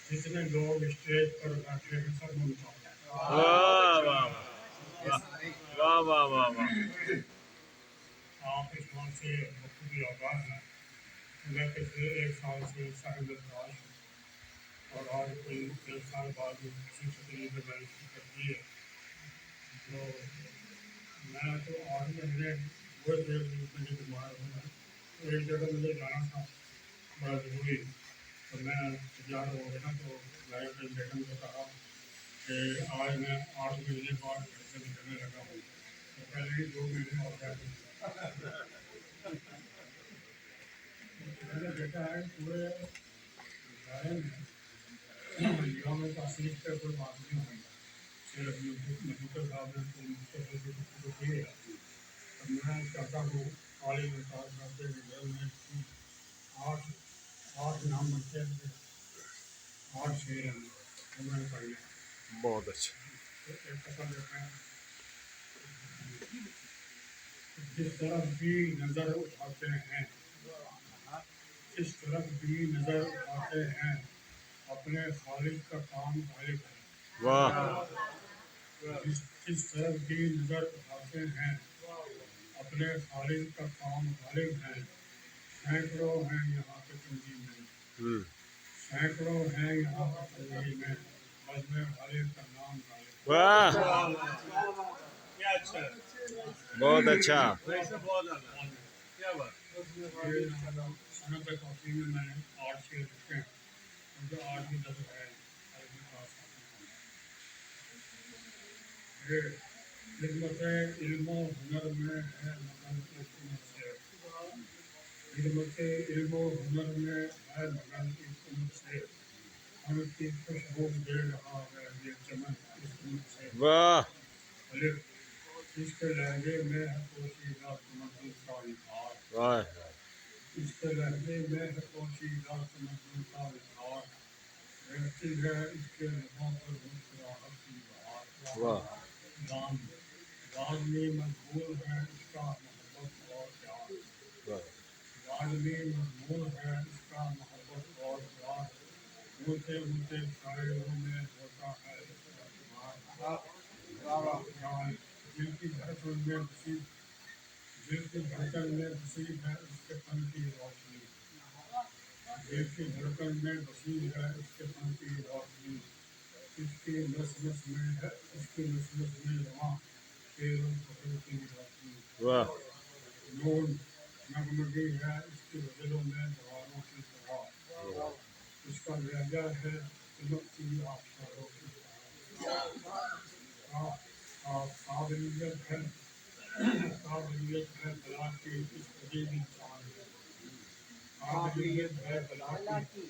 जितने लोग स्टेज पर बैठे हैं सब मुमताज हैं। वाह वाह वाह वाह वाह वाह वाह। आप इस बात से बखूबी आगाह हैं। मैं पिछले 1 साल से शहर और आज कोई 1 साल बाद किसी तकलीफ में मैंने शिरकत की है। तो मैं तो 8 महीने हुए थे मुझे बीमार होना, तो एक जगह मुझे जाना था बड़ा ज़रूरी। तो मैं तैयार हो गया, तो मैंने अपने बेगम को कहा कि आज मैं 8 महीने बाद घर से निकलने लगा हूँ। तो पहले ही 2 महीने हो गए। मैंने देखा है पूरे दायरे में निगाह में तासीर पे कोई बात नहीं हुई। सिर्फ मधुकर साहब ने तो मुख्तलिफ गुफ्तगू की है। तो मैं चाहता हूँ आलिम साहब साहब के रिजल्ट में 8 8 नाम बनते हैं, 8 शेर हैं, तो मैंने पढ़ लिया। बहुत अच्छा। तो एक पता देते हैं, जिस तरफ भी नज़र उठाते हैं, जिस तरफ भी नज़र उठाते हैं, अपने खालिद का काम गालिब है। वाह जिस तरफ भी नज़र उठाते हैं, अपने खालिद का काम गालिब है। सैकड़ों हैं यहाँ पे तंजीम में, सैकड़ों हैं यहाँ पे तंजीम में, बज़्म गालिब का नाम गालिब वाह क्या अच्छा है। बहुत अच्छा। क्या बात ये सनत कॉफी में मैंने 8 शेर लिखे हैं, उनके 8 भी नजर है अरबी पास ये खिदमत इल्म व हुनर में है मगन एक उम्र से, खिदमत इल्म व हुनर में है मगन एक उम्र से, हम की खुशबू दे रहा है ये चमन इस उम्र से। वाह अलिफ इसके लहजे में है पोशीदा तमन्नुन का इजहार, वाह इसके लहजे में है पोशीदा तमन्नुन का इजहार, रहती है इसके लबों पर मुस्कुराहट की बहार। वाह राम लाजमी मजबूर है इसका मोहब्बत और प्यार, वाह लाजमी मजबूर है इसका मोहब्बत और प्यार, ऊँचे ऊँचे शायरों में होता है इसका शुमार। दिल की धड़कन में बसी, दिल की धड़कन में बसी है इसके फन की रोशनी, दिल की धड़कन में बसी है इसके फन की रोशनी, इसकी नस नस में है, इसकी नस नस में रवां शेरों फखर की रोशनी। वाह नून नगमगी है इसकी गज़लों में दीवारों की तरह, इसका लहजा है चमकती आबशारों की तरह। काबिलियत है, काबिलियत है बला की इस अजीब इंसान में, काबिलियत है बला की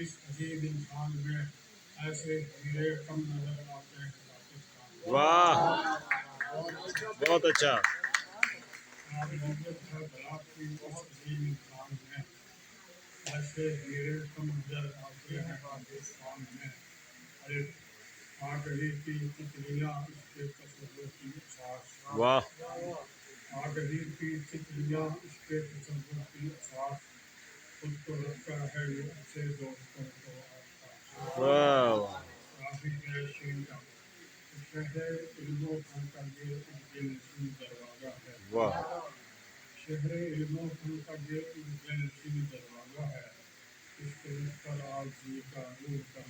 इस अजीब इंसान में, ऐसे हीरे कम नजर आते हैं पाकिस्तान वाह बहुत अच्छा। में। काबिलियत है बला की इस अजीब इंसान में, ऐसे हीरे कम नजर आते हैं पाकिस्तान में। अरे आ गई थी तितलियाँ इसके तस्वीर की असास, वाह आ गई थी तितलियाँ इसके तस्वीर की असास, खुद को लगता है ये अच्छे दोस्तों को आसपास। वाह वाह काफी है शीला शहर इल्मों फन का ये एक दिलनशीन दरवाजा है, वाह शहर इल्मों फन का ये एक दिलनशीन दरवाजा है, इसके पर आज जी का नूर का